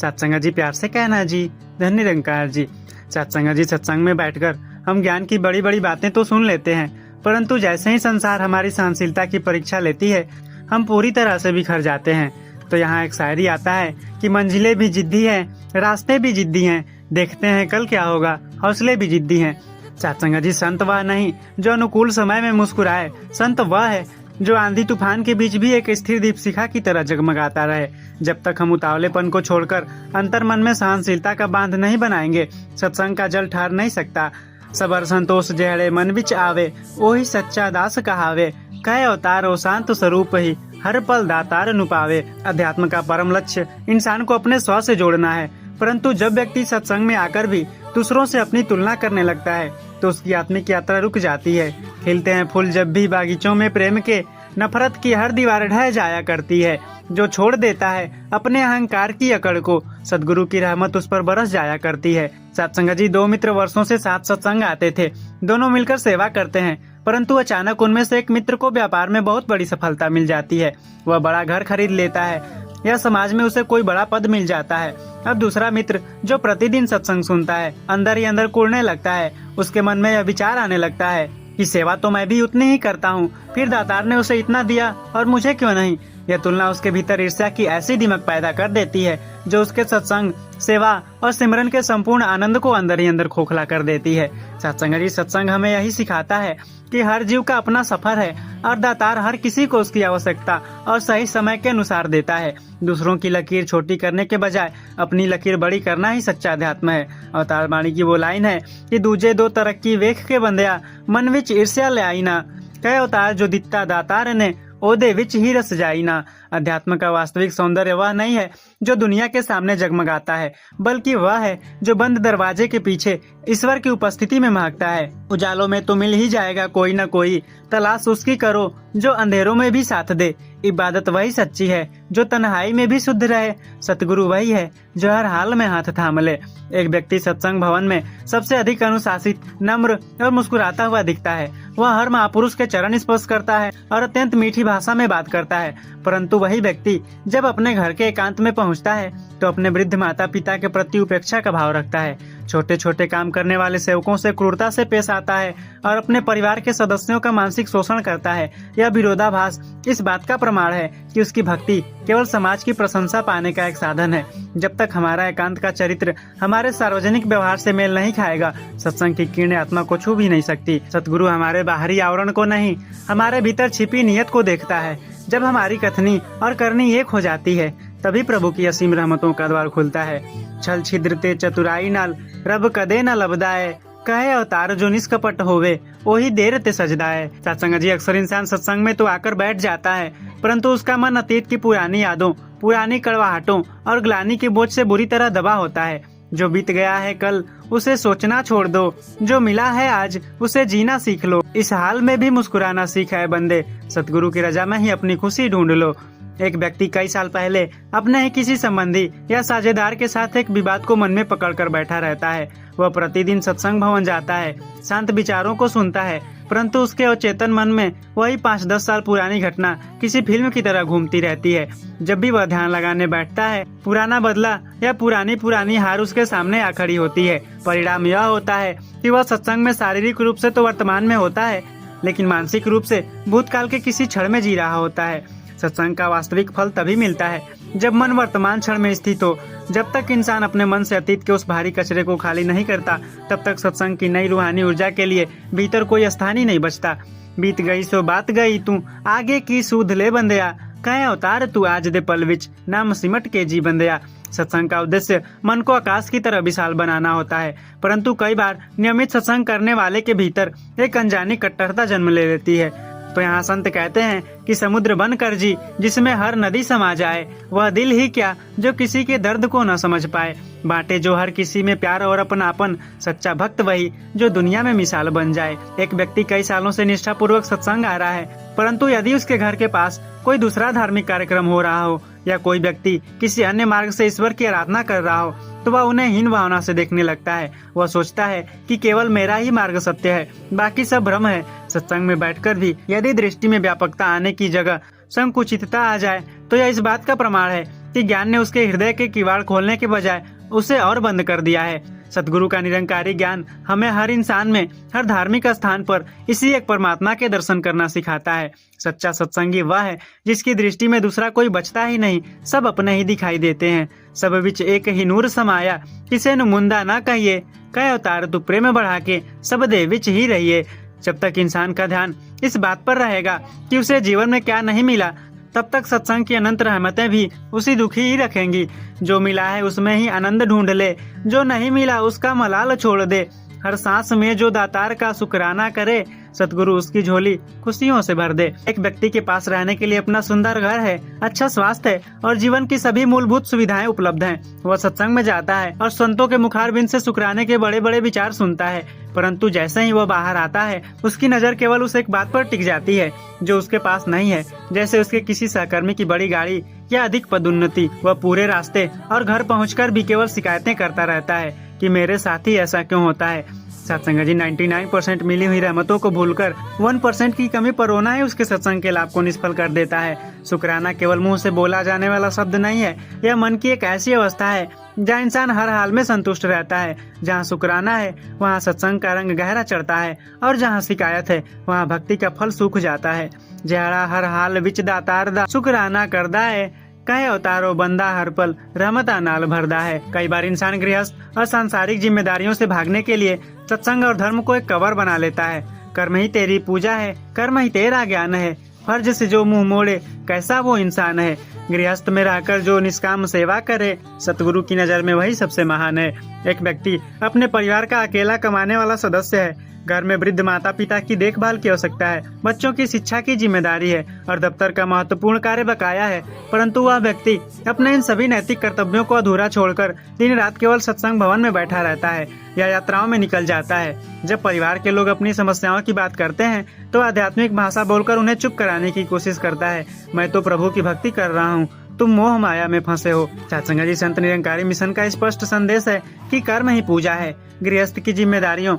सत्संग जी प्यार से कहना जी। धन्य निरंकार जी। सत्संग जी, सत्संग में बैठकर हम ज्ञान की बड़ी बड़ी बातें तो सुन लेते हैं, परंतु जैसे ही संसार हमारी सहनशीलता की परीक्षा लेती है हम पूरी तरह से बिखर जाते हैं। तो यहाँ एक शायरी आता है कि मंजिलें भी जिद्दी हैं, रास्ते भी जिद्दी हैं, देखते हैं कल क्या होगा, हौसले भी जिद्दी हैं। सत्संग जी, संत वह नहीं जो अनुकूल समय में मुस्कुराए, संत वह है जो आंधी तूफान के बीच भी एक स्थिर दीपशिखा की तरह जगमगाता रहे। जब तक हम उतावलेपन को छोड़कर अंतर मन में सहनशीलता का बांध नहीं बनाएंगे, सत्संग का जल ठहर नहीं सकता। सबर संतोष जेहड़े मन विच आवे, ओही सच्चा दास कहावे, कहे अवतार ओ शांत स्वरूप ही, हर पल दातार नुपावे। अध्यात्म का परम लक्ष्य इंसान को अपने स्व से जोड़ना है, परंतु जब व्यक्ति सत्संग में आकर भी दूसरों से अपनी तुलना करने लगता है तो उसकी आत्मिक यात्रा रुक जाती है। खिलते हैं फूल जब भी बागीचों में प्रेम के, नफरत की हर दीवार ढह जाया करती है। जो छोड़ देता है अपने अहंकार की अकड़ को, सदगुरु की रहमत उस पर बरस जाया करती है। सत्संग जी, दो मित्र वर्षों से साथ सत्संग आते थे, दोनों मिलकर सेवा करते हैं, परंतु अचानक उनमें से एक मित्र को व्यापार में बहुत बड़ी सफलता मिल जाती है। वह बड़ा घर खरीद लेता है या समाज में उसे कोई बड़ा पद मिल जाता है। अब दूसरा मित्र जो प्रतिदिन सत्संग सुनता है अंदर ही अंदर कुढ़ने लगता है। उसके मन में यह विचार आने लगता है कि सेवा तो मैं भी उतनी ही करता हूँ, फिर दातार ने उसे इतना दिया और मुझे क्यों नहीं। यह तुलना उसके भीतर ईर्ष्या की ऐसी दिमक पैदा कर देती है जो उसके सत्संग, सेवा और सिमरन के संपूर्ण आनंद को अंदर ही अंदर खोखला कर देती है। सत्संग जी, सत्संग हमें यही सिखाता है कि हर जीव का अपना सफर है और दातार हर किसी को उसकी आवश्यकता और सही समय के अनुसार देता है। दूसरों की लकीर छोटी करने के बजाय अपनी लकीर बड़ी करना ही सच्चा अध्यात्म है। अवतार वाणी की वो लाइन है कि दूजे दो तरक्की वेख के बंदया, मन विच ईर्ष्या ले आई ना, कहे अवतार जो दिता दातार ने, ओदे विच ही रस जाई ना। अध्यात्म का वास्तविक सौंदर्य वह नहीं है जो दुनिया के सामने जगमगाता है, बल्कि वह है जो बंद दरवाजे के पीछे ईश्वर की उपस्थिति में महकता है। उजालों में तो मिल ही जाएगा कोई न कोई, तलाश उसकी करो जो अंधेरों में भी साथ दे। इबादत वही सच्ची है जो तन्हाई में भी शुद्ध रहे, सतगुरु वही है जो हर हाल में हाथ थाम ले। एक व्यक्ति सत्संग भवन में सबसे अधिक अनुशासित, नम्र और मुस्कुराता हुआ दिखता है। वह हर महापुरुष के चरण स्पर्श करता है और अत्यंत मीठी भाषा में बात करता है, परंतु वही व्यक्ति जब अपने घर के एकांत में पहुंचता है तो अपने वृद्ध माता पिता के प्रति उपेक्षा का भाव रखता है। छोटे छोटे काम करने वाले सेवकों से क्रूरता से पेश आता है और अपने परिवार के सदस्यों का मानसिक शोषण करता है। यह विरोधाभास इस बात का प्रमाण है कि उसकी भक्ति केवल समाज की प्रशंसा पाने का एक साधन है। जब तक हमारा एकांत का चरित्र हमारे सार्वजनिक व्यवहार से मेल नहीं खाएगा, सत्संग की किरण आत्मा को छू भी नहीं सकती। सतगुरु हमारे बाहरी आवरण को नहीं, हमारे भीतर छिपी नियत को देखता है। जब हमारी कथनी और करनी एक हो जाती है तभी प्रभु की असीम रहमतों का द्वार खुलता है। छल छिद्र ते चतुराई नाल रब कदे न लबदाए, कहे अवतार जो निष्कपट होवे, वही देर ते सजदाए। सत्संग जी, अक्सर इंसान सत्संग में तो आकर बैठ जाता है, परंतु उसका मन अतीत की पुरानी यादों, पुरानी कड़वाहटों और ग्लानि के बोझ से बुरी तरह दबा होता है। जो बीत गया है कल उसे सोचना छोड़ दो, जो मिला है आज उसे जीना सीख लो। इस हाल में भी मुस्कुराना सीखा है बंदे, सतगुरु की रजा में ही अपनी खुशी ढूंढ लो। एक व्यक्ति कई साल पहले अपने ही किसी संबंधी या साझेदार के साथ एक विवाद को मन में पकड़कर बैठा रहता है। वह प्रतिदिन सत्संग भवन जाता है, शांत विचारों को सुनता है, परंतु उसके अचेतन मन में वही 5-10 साल पुरानी घटना किसी फिल्म की तरह घूमती रहती है। जब भी वह ध्यान लगाने बैठता है, पुराना बदला या पुरानी हार उसके सामने आ खड़ी होती है। परिणाम यह होता है कि वह सत्संग में शारीरिक रूप से तो वर्तमान में होता है, लेकिन मानसिक रूप से भूतकाल के किसी क्षण में जी रहा होता है। सत्संग का वास्तविक फल तभी मिलता है जब मन वर्तमान क्षण में स्थित हो। जब तक इंसान अपने मन से अतीत के उस भारी कचरे को खाली नहीं करता, तब तक सत्संग की नई रूहानी ऊर्जा के लिए भीतर कोई स्थान ही नहीं बचता। बीत गई सो बात गई, तू आगे की सूध ले बंदया, कहे अवतार तू आज दे पल विच, नाम सिमट के जी बंदया। सत्संग का उद्देश्य मन को आकाश की तरह विशाल बनाना होता है, परंतु कई बार नियमित सत्संग करने वाले के भीतर एक अनजानी कट्टरता जन्म ले लेती है। तो यहाँ संत कहते हैं कि समुद्र बन कर जी जिसमें हर नदी समा जाए, वह दिल ही क्या जो किसी के दर्द को न समझ पाए। बांटे जो हर किसी में प्यार और अपनापन, सच्चा भक्त वही जो दुनिया में मिसाल बन जाए। एक व्यक्ति कई सालों से निष्ठापूर्वक सत्संग आ रहा है, परंतु यदि उसके घर के पास कोई दूसरा धार्मिक कार्यक्रम हो रहा हो या कोई व्यक्ति किसी अन्य मार्ग से ईश्वर की आराधना कर रहा हो, तो वह उन्हें हीन भावना से देखने लगता है। वह सोचता है कि केवल मेरा ही मार्ग सत्य है, बाकी सब भ्रम है। सत्संग में बैठकर भी यदि दृष्टि में व्यापकता आने की जगह संकुचितता आ जाए तो यह इस बात का प्रमाण है कि ज्ञान ने उसके हृदय के किवाड़ खोलने के बजाय उसे और बंद कर दिया है। सतगुरु का निरंकारी ज्ञान हमें हर इंसान में, हर धार्मिक स्थान पर इसी एक परमात्मा के दर्शन करना सिखाता है। सच्चा सत्संगी वह है जिसकी दृष्टि में दूसरा कोई बचता ही नहीं, सब अपने ही दिखाई देते हैं। सब विच एक ही नूर समाया, किसे नु मुंदा ना कहिए, कह अवतार तू प्रेम बढ़ा के, सब दे विच ही रहिए। जब तक इंसान का ध्यान इस बात पर रहेगा कि उसे जीवन में क्या नहीं मिला, तब तक सत्संग की अनंत रहमतें भी उसी दुखी ही रखेंगी। जो मिला है उसमें ही आनंद ढूंढ ले, जो नहीं मिला उसका मलाल छोड़ दे। हर सांस में जो दातार का शुक्राना करे, सतगुरु उसकी झोली खुशियों से भर दे। एक व्यक्ति के पास रहने के लिए अपना सुंदर घर है, अच्छा स्वास्थ्य है और जीवन की सभी मूलभूत सुविधाएं उपलब्ध हैं। वह सत्संग में जाता है और संतों के मुखारबिंद से शुक्राने के बड़े बड़े विचार सुनता है, परंतु जैसे ही वह बाहर आता है उसकी नजर केवल उस एक बात पर टिक जाती है जो उसके पास नहीं है, जैसे उसके किसी सहकर्मी की बड़ी गाड़ी या अधिक पदोन्नति। वह पूरे रास्ते और घर पहुंचकर भी केवल शिकायतें करता रहता है कि मेरे साथ ही ऐसा क्यों होता है। सत्संग जी 99% मिली हुई रहमतों को भूलकर 1% की कमी पर रोना ही उसके सत्संग के लाभ को निष्फल कर देता है। शुक्राना केवल मुंह से बोला जाने वाला शब्द नहीं है, यह मन की एक ऐसी अवस्था है जहाँ इंसान हर हाल में संतुष्ट रहता है। जहाँ शुक्राना है वहाँ सत्संग का रंग गहरा चढ़ता है और जहाँ शिकायत है वहाँ भक्ति का फल सूख जाता है। जहरा हर हाल विच दातार दा शुक्राना करदा है, कहे अवतारो बंदा हर पल रहमता नाल भरदा है। कई बार इंसान गृहस्थ और सांसारिक जिम्मेदारियों से भागने के लिए सत्संग और धर्म को एक कवर बना लेता है। कर्म ही तेरी पूजा है, कर्म ही तेरा ज्ञान है, फर्ज से जो मुंह मोड़े कैसा वो इंसान है। गृहस्थ में रहकर जो निष्काम सेवा करे, सतगुरु की नजर में वही सबसे महान है। एक व्यक्ति अपने परिवार का अकेला कमाने वाला सदस्य है। घर में वृद्ध माता पिता की देखभाल की आवश्यकता है, बच्चों की शिक्षा की जिम्मेदारी है और दफ्तर का महत्वपूर्ण कार्य बकाया है, परंतु वह व्यक्ति अपने इन सभी नैतिक कर्तव्यों को अधूरा छोड़कर दिन रात केवल सत्संग भवन में बैठा रहता है या यात्राओं में निकल जाता है। जब परिवार के लोग अपनी समस्याओं की बात करते हैं तो आध्यात्मिक भाषा बोलकर उन्हें चुप कराने की कोशिश करता है। मैं तो प्रभु की भक्ति कर रहा हूँ, तुम मोह माया में फंसे हो। सत्संग जी संत निरंकारी मिशन का स्पष्ट संदेश है कि कर्म ही पूजा है। गृहस्थ की जिम्मेदारियों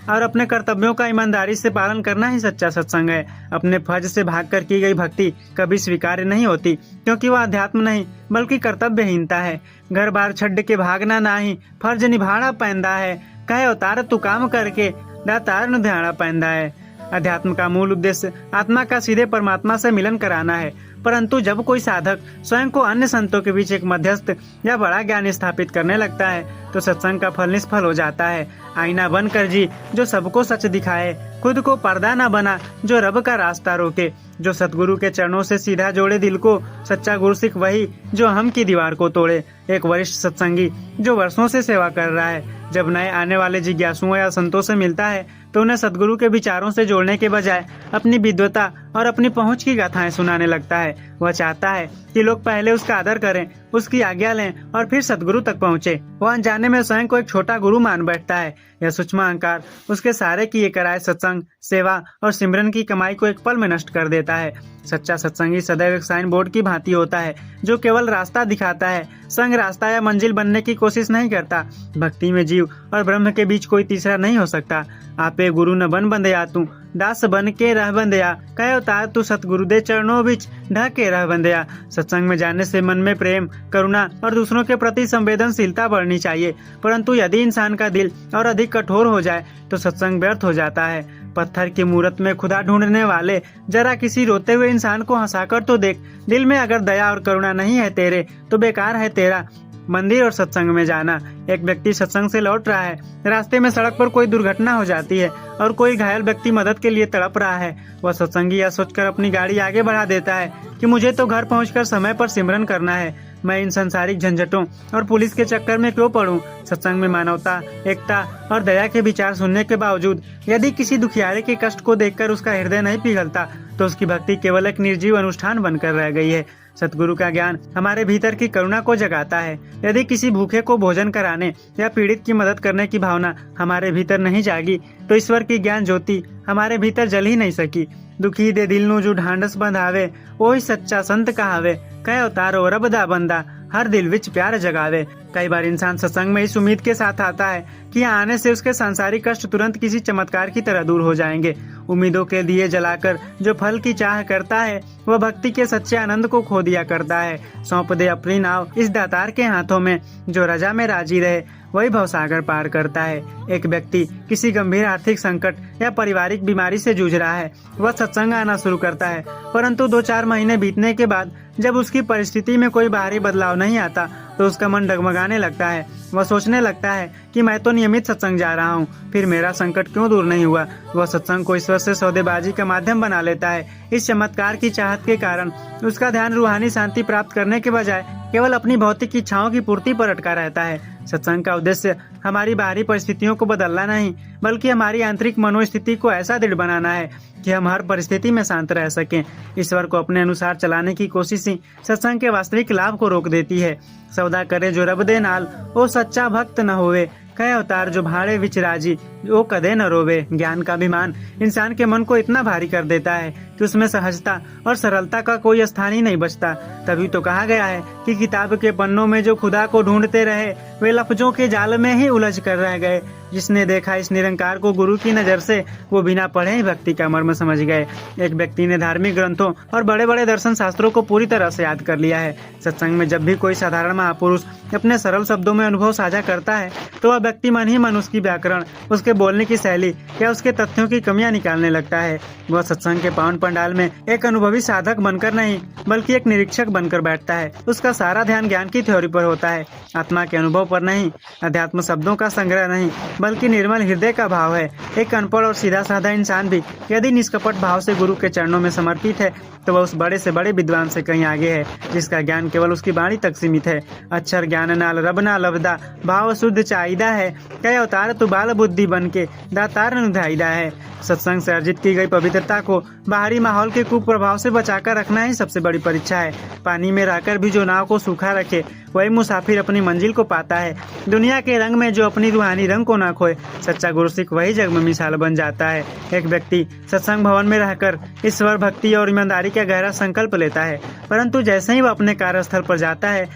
और अपने कर्तव्यों का ईमानदारी से पालन करना ही सच्चा सत्संग है। अपने फर्ज से भागकर की गई भक्ति कभी स्वीकार्य नहीं होती, क्योंकि वह अध्यात्म नहीं बल्कि कर्तव्यहीनता है। घर बार छड्ड के भागना नाही, फर्ज निभाना पैंदा है, कहे अवतार तू काम करके दातार नु ध्याना पैंदा है। अध्यात्म का मूल उद्देश्य आत्मा का सीधे परमात्मा से मिलन कराना है, परंतु जब कोई साधक स्वयं को अन्य संतों के बीच एक मध्यस्थ या बड़ा ज्ञान स्थापित करने लगता है तो सत्संग का फल निष्फल हो जाता है। आईना बनकर जी जो सबको सच दिखाए, खुद को पर्दा न बना जो रब का रास्ता रोके। जो सतगुरु के चरणों से सीधा जोड़े दिल को, सच्चा गुरु सिख वही जो हम की दीवार को तोड़े। एक वरिष्ठ सत्संगी जो वर्षों से सेवा कर रहा है, जब नए आने वाले जिज्ञासुओं या संतों से मिलता है तो उन्हें सतगुरु के विचारों से जोड़ने के बजाय अपनी विद्वता और अपनी पहुंच की गाथाएं सुनाने लगता है। वह चाहता है कि लोग पहले उसका आदर करें, उसकी आज्ञा लें और फिर सतगुरु तक पहुंचे। वह अनजाने में स्वयं को एक छोटा गुरु मान बैठता है। यह सूक्ष्म अहंकार उसके सारे किए कराए सत्संग, सेवा और सिमरन की कमाई को एक पल में नष्ट कर देता है। सच्चा सत्संगी सदैव एक साइन बोर्ड की भांति होता है जो केवल रास्ता दिखाता है, संग रास्ता या मंजिल बनने की कोशिश नहीं करता। भक्ति में जीव और ब्रह्म के बीच कोई तीसरा नहीं हो सकता। आपे गुरु न बन बंदया तू दास बन के रह बंदया, कह अवतार तू सतगुरु दे चरणों बीच ढह के रह बंदया। सत्संग में जाने से मन में प्रेम, करुणा और दूसरों के प्रति संवेदनशीलता बढ़नी चाहिए, परंतु यदि इंसान का दिल और अधिक कठोर हो जाए तो सत्संग व्यर्थ हो जाता है। पत्थर की मूरत में खुदा ढूंढने वाले, जरा किसी रोते हुए इंसान को हंसाकर तो देख। दिल में अगर दया और करुणा नहीं है तेरे तो बेकार है तेरा मंदिर और सत्संग में जाना। एक व्यक्ति सत्संग से लौट रहा है, रास्ते में सड़क पर कोई दुर्घटना हो जाती है और कोई घायल व्यक्ति मदद के लिए तड़प रहा है। वह सत्संगी यह सोचकर अपनी गाड़ी आगे बढ़ा देता है कि मुझे तो घर पहुंचकर समय पर सिमरन करना है, मैं इन संसारिक झंझटों और पुलिस के चक्कर में क्यों पड़ूं। सत्संग में मानवता, एकता और दया के विचार सुनने के बावजूद यदि किसी दुखियारे के कष्ट को देखकर उसका हृदय नहीं पिघलता तो उसकी भक्ति केवल एक निर्जीव अनुष्ठान बनकर रह गई है। सतगुरु का ज्ञान हमारे भीतर की करुणा को जगाता है। यदि किसी भूखे को भोजन कराने या पीड़ित की मदद करने की भावना हमारे भीतर नहीं जागी तो ईश्वर की ज्ञान ज्योति हमारे भीतर जल ही नहीं सकी। दुखी दे दिल नु जो ढांढस बंधावे, वही सच्चा संत कहावे, कह अवतारो रब दा बंदा हर दिल विच प्यार जगावे। कई बार इंसान सत्संग में इस उम्मीद के साथ आता है कि यहाँ आने से उसके सांसारिक कष्ट तुरंत किसी चमत्कार की तरह दूर हो जाएंगे। उम्मीदों के दिए जलाकर जो फल की चाह करता है वह भक्ति के सच्चे आनंद को खो दिया करता है। सौंप दे अपनी नाव इस दातार के हाथों में, जो रजा में राजी रहे वही भवसागर पार करता है। एक व्यक्ति किसी गंभीर आर्थिक संकट या पारिवारिक बीमारी से जूझ रहा है, वह सत्संग आना शुरू करता है, परंतु 2-4 महीने बीतने के बाद जब उसकी परिस्थिति में कोई बाहरी बदलाव नहीं आता तो उसका मन डगमगाने लगता है। वह सोचने लगता है कि मैं तो नियमित सत्संग जा रहा हूँ, फिर मेरा संकट क्यों दूर नहीं हुआ। वह सत्संग को ईश्वर से सौदेबाजी का माध्यम बना लेता है। इस चमत्कार की चाहत के कारण उसका ध्यान रूहानी शांति प्राप्त करने के बजाय केवल अपनी भौतिक इच्छाओं की पूर्ति पर अटका रहता है। सत्संग का उद्देश्य हमारी बाहरी परिस्थितियों को बदलना नहीं, बल्कि हमारी आंतरिक मनोस्थिति को ऐसा दृढ़ बनाना है कि हम हर परिस्थिति में शांत रह सकें। ईश्वर को अपने अनुसार चलाने की कोशिश ही सत्संग के वास्तविक लाभ को रोक देती है। सौदा करे जो रब दे नाल, ओ सच्चा भक्त न होवे, कह अवतार जो भाड़े विच राजी, वो कदे न रोवे। ज्ञान का अभिमान इंसान के मन को इतना भारी कर देता है कि उसमें सहजता और सरलता का कोई स्थान ही नहीं बचता। तभी तो कहा गया है कि किताब के पन्नों में जो खुदा को ढूंढते रहे वे लफ्जों के जाल में ही उलझ कर रह गए। जिसने देखा इस निरंकार को गुरु की नजर से, वो बिना पढ़े ही भक्ति का मर्म समझ गए। एक व्यक्ति ने धार्मिक ग्रंथों और बड़े बड़े दर्शन शास्त्रों को पूरी तरह से याद कर लिया है। सत्संग में जब भी कोई साधारण महापुरुष अपने सरल शब्दों में अनुभव साझा करता है तो वह व्यक्ति मन ही मन उसकी व्याकरण, उसके बोलने की शैली या उसके तथ्यों की कमियां निकालने लगता है। वह सत्संग के पावन पंडाल में एक अनुभवी साधक बनकर नहीं, बल्कि एक निरीक्षक बनकर बैठता है। उसका सारा ध्यान ज्ञान की थ्योरी पर होता है, आत्मा के अनुभव पर नहीं। अध्यात्म शब्दों का संग्रह नहीं, बल्कि निर्मल हृदय का भाव है। एक अनपढ़ और सीधा साधा इंसान भी यदि निष्कपट भाव से गुरु के चरणों में समर्पित है तो वह उस बड़े से बड़े विद्वान से कहीं आगे है, जिसका ज्ञान केवल उसकी वाणी तक सीमित है। अक्षर ज्ञान नाल रब ना लभदा, भाव शुद्ध चाहिदा है, कई अवतार तू बाल बुद्धि बन के दातार निधाइदा है। सत्संग से अर्जित की गई पवित्रता को बाहरी माहौल के कुप्रभाव से बचाकर रखना ही सबसे बड़ी परीक्षा है। पानी में रहकर भी जो नाव को सूखा रखे वही मुसाफिर अपनी मंजिल को पाता है। दुनिया के रंग में जो अपनी रूहानी रंग को ना खोए, सच्चा गुरु सिख वही जग में मिसाल बन जाता है। एक व्यक्ति सत्संग भवन में रहकर ईश्वर भक्ति और ईमानदारी का गहरा संकल्प लेता है, परंतु जैसे ही वह अपने कार्यस्थल पर जाता है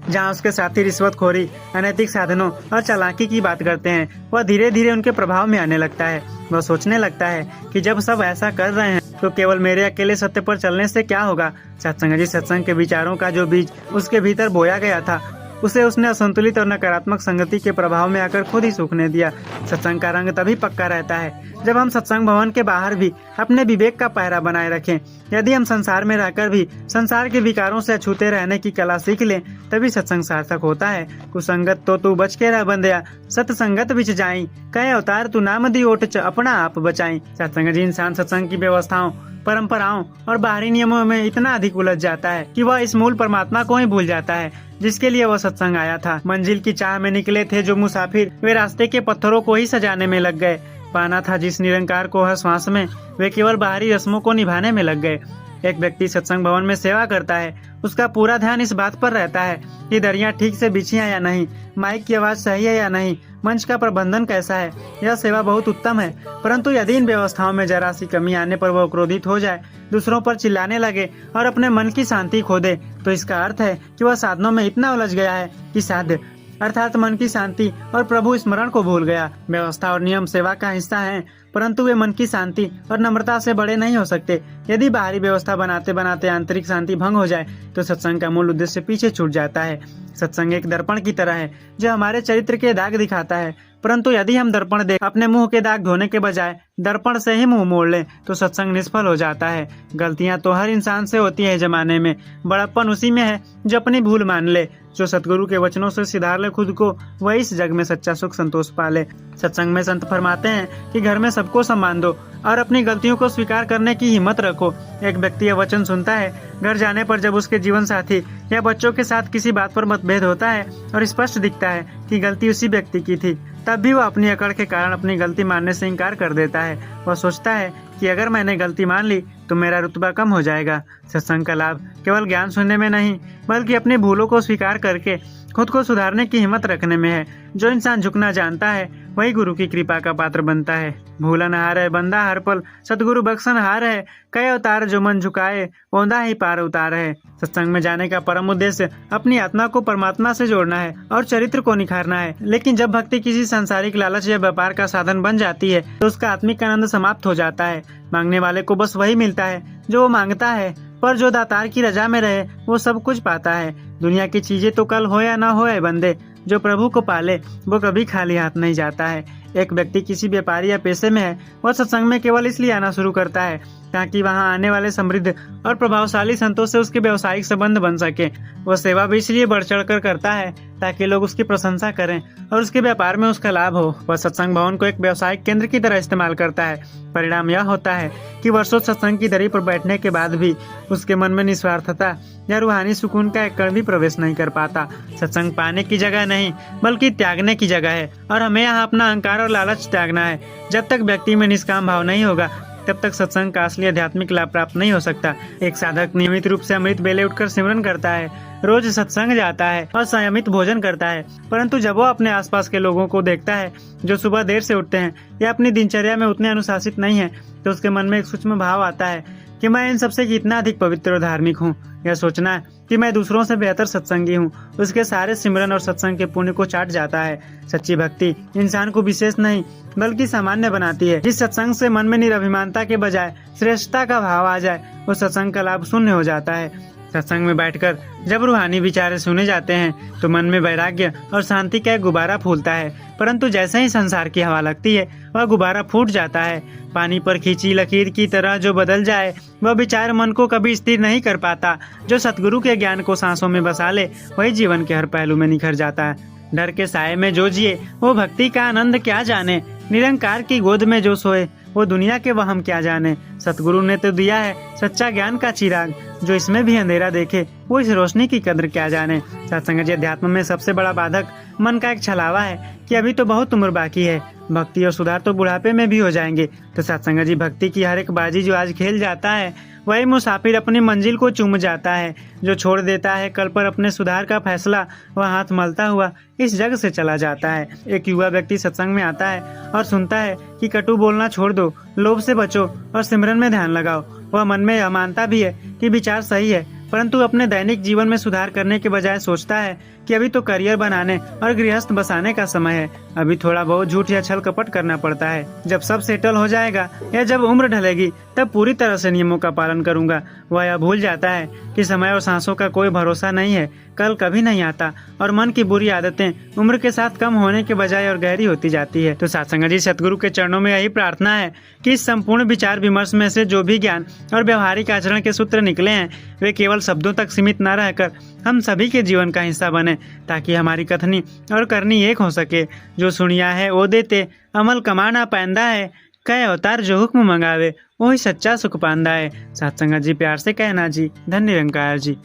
जहाँ उसके साथी रिश्वतखोरी, अनैतिक साधनों और चालाकी की बात करते हैं, वह धीरे धीरे उनके प्रभाव में आने लगता है। वह सोचने लगता है कि जब सब ऐसा कर रहे हैं तो केवल मेरे अकेले सत्य पर चलने से क्या होगा। सत्संग के विचारों का जो बीज उसके भीतर बोया गया था उसे उसने असंतुलित और नकारात्मक संगति के प्रभाव में आकर खुद ही सूखने दिया। सत्संग का रंग तभी पक्का रहता है जब हम सत्संग भवन के बाहर भी अपने विवेक का पहरा बनाए रखें। यदि हम संसार में रहकर भी संसार के विकारों से अछूते रहने की कला सीख लें तभी सत्संग सार्थक होता है। कुसंगत तो तू बच के रह बंदया, सत्संगत बिच जाई, कहे अवतार तू नाम दी ओट च अपना आप बचाई। सत्संग जी इंसान सत्संग की व्यवस्थाओं, परंपराओं और बाहरी नियमों में इतना अधिक उलझ जाता है कि वह इस मूल परमात्मा को ही भूल जाता है जिसके लिए वह सत्संग आया था। मंजिल की चाह में निकले थे जो मुसाफिर, वे रास्ते के पत्थरों को ही सजाने में लग गए। पाना था जिस निरंकार को हर श्वास में, वे केवल बाहरी रस्मों को निभाने में लग गए। एक व्यक्ति सत्संग भवन में सेवा करता है, उसका पूरा ध्यान इस बात पर रहता है कि दरियां ठीक से बिछी है या नहीं, माइक की आवाज सही है या नहीं, मंच का प्रबंधन कैसा है। यह सेवा बहुत उत्तम है, परंतु यदि इन व्यवस्थाओं में जरा सी कमी आने पर वह क्रोधित हो जाए, दूसरों पर चिल्लाने लगे और अपने मन की शांति खो दे, तो इसका अर्थ है कि वह साधनों में इतना उलझ गया है कि साध्य अर्थात मन की शांति और प्रभु स्मरण को भूल गया। व्यवस्था और नियम सेवा का हिस्सा हैं, परंतु वे मन की शांति और नम्रता से बड़े नहीं हो सकते। यदि बाहरी व्यवस्था बनाते बनाते आंतरिक शांति भंग हो जाए तो सत्संग का मूल उद्देश्य पीछे छूट जाता है। सत्संग एक दर्पण की तरह है जो हमारे चरित्र के दाग दिखाता है, परंतु यदि हम दर्पण देख अपने मुंह के दाग धोने के बजाय दर्पण से ही मुंह मोड़ लें तो सत्संग निष्फल हो जाता है। गलतियां तो हर इंसान से होती है जमाने में, बड़प्पन उसी में है जो अपनी भूल मान ले। जो सतगुरु के वचनों से सुधार ले खुद को, वही इस जग में सच्चा सुख संतोष पाले। सत्संग में संत फरमाते हैं कि घर में सबको सम्मान दो और अपनी गलतियों को स्वीकार करने की हिम्मत रखो। एक व्यक्ति यह वचन सुनता है, घर जाने पर जब उसके जीवन साथी या बच्चों के साथ किसी बात पर मतभेद होता है और स्पष्ट दिखता है कि गलती उसी व्यक्ति की थी, तब भी वह अपनी अकड़ के कारण अपनी गलती मानने से इनकार कर देता है। वह सोचता है कि अगर मैंने गलती मान ली तो मेरा रुतबा कम हो जाएगा। सत्संग का लाभ केवल ज्ञान सुनने में नहीं, बल्कि अपनी भूलों को स्वीकार करके खुद को सुधारने की हिम्मत रखने में है। जो इंसान झुकना जानता है वही गुरु की कृपा का पात्र बनता है। भूलन हार है बंदा हर पल, सतगुरु बख्शन हार है, कई अवतार जो मन झुकाए ओंधा ही पार उतार है। सत्संग में जाने का परम उद्देश्य अपनी आत्मा को परमात्मा से जोड़ना है और चरित्र को निखारना है। लेकिन जब भक्ति किसी सांसारिक लालच या व्यापार का साधन बन जाती है तो उसका आत्मिक आनंद समाप्त हो जाता है। मांगने वाले को बस वही मिलता है जो वो मांगता है, पर जो दातार की रजा में रहे वो सब कुछ पाता है। दुनिया की चीजें तो कल हो या ना हो बंदे, जो प्रभु को पाले वो कभी खाली हाथ नहीं जाता है। एक व्यक्ति किसी व्यापारी या पेशे में है, वह सत्संग में केवल इसलिए आना शुरू करता है ताकि वहां आने वाले समृद्ध और प्रभावशाली संतों से उसके व्यवसायिक संबंध बन सके। वह सेवा भी इसलिए बढ़ चढ़ कर करता है ताकि लोग उसकी प्रशंसा करें और उसके व्यापार में उसका लाभ हो। वह सत्संग भवन को एक व्यवसायिक केंद्र की तरह इस्तेमाल करता है। परिणाम यह होता है कि वर्षों सत्संग की दरी पर बैठने के बाद भी उसके मन में निस्वार्थता या रूहानी सुकून का एक कण भी प्रवेश नहीं कर पाता। सत्संग पाने की जगह नहीं बल्कि त्यागने की जगह है और हमें यहाँ अपना अहंकार और लालच त्यागना है। जब तक व्यक्ति में निष्काम भाव नहीं होगा तब तक सत्संग का असली आध्यात्मिक लाभ प्राप्त नहीं हो सकता। एक साधक नियमित रूप से अमृत बेले उठकर सिमरन करता है, रोज सत्संग जाता है और संयमित भोजन करता है, परंतु जब वो अपने आसपास के लोगों को देखता है जो सुबह देर से उठते हैं या अपनी दिनचर्या में उतने अनुशासित नहीं है, तो उसके मन में एक सूक्ष्म भाव आता है कि मैं इन सबसे कितना अधिक पवित्र और धार्मिक हूँ। यह सोचना कि मैं दूसरों से बेहतर सत्संगी हूँ उसके सारे सिमरन और सत्संग के पुण्य को चाट जाता है। सच्ची भक्ति इंसान को विशेष नहीं बल्कि सामान्य बनाती है। जिस सत्संग से मन में निराभिमानता के बजाय श्रेष्ठता का भाव आ जाए वो सत्संग का लाभ शून्य हो जाता है। सत्संग में बैठकर जब रूहानी विचार सुने जाते हैं तो मन में वैराग्य और शांति का एक गुब्बारा फूलता है, परंतु जैसे ही संसार की हवा लगती है वह गुब्बारा फूट जाता है। पानी पर खींची लकीर की तरह जो बदल जाए वह विचार मन को कभी स्थिर नहीं कर पाता। जो सतगुरु के ज्ञान को सांसों में बसा ले वही जीवन के हर पहलू में निखर जाता है। डर के साए में जो जिए वो भक्ति का आनंद क्या जाने, निरंकार की गोद में जो सोए वो दुनिया के वहम क्या जाने। सतगुरु ने तो दिया है सच्चा ज्ञान का चिराग, जो इसमें भी अंधेरा देखे वो इस रोशनी की कद्र क्या जाने। सत्संग जी अध्यात्म में सबसे बड़ा बाधक मन का एक छलावा है कि अभी तो बहुत उम्र बाकी है, भक्ति और सुधार तो बुढ़ापे में भी हो जाएंगे। तो सत्संग जी भक्ति की हर एक बाजी जो आज खेल जाता है वही मुसाफिर अपनी मंजिल को चूम जाता है। जो छोड़ देता है कल पर अपने सुधार का फैसला वह हाथ मलता हुआ इस जग से चला जाता है। एक युवा व्यक्ति सत्संग में आता है और सुनता है कि कटु बोलना छोड़ दो, लोभ से बचो और सिमरन में ध्यान लगाओ। वह मन में यह मानता भी है कि विचार सही है, परंतु अपने दैनिक जीवन में सुधार करने के बजाय सोचता है कि अभी तो करियर बनाने और गृहस्थ बसाने का समय है, अभी थोड़ा बहुत झूठ या छल कपट करना पड़ता है। जब सब सेटल हो जाएगा या जब उम्र ढलेगी तब पूरी तरह से नियमों का पालन करूंगा। वह यह भूल जाता है कि समय और सांसों का कोई भरोसा नहीं है, कल कभी नहीं आता और मन की बुरी आदतें उम्र के साथ कम होने के बजाय और गहरी होती जाती है। तो सत्संग जी सतगुरु के चरणों में यही प्रार्थना है कि इस संपूर्ण विचार विमर्श में से जो भी ज्ञान और व्यवहारिक आचरण के सूत्र निकले हैं वे केवल शब्दों तक सीमित न रहकर हम सभी के जीवन का हिस्सा बने, ताकि हमारी कथनी और करनी एक हो सके। जो सुनिया है वो देते, अमल कमाना पैंदा है, कई अवतार जो हुक्म मंगावे वही सच्चा सुख पांदा है। सत्संग जी प्यार से कहना जी, धन्य निरंकार जी।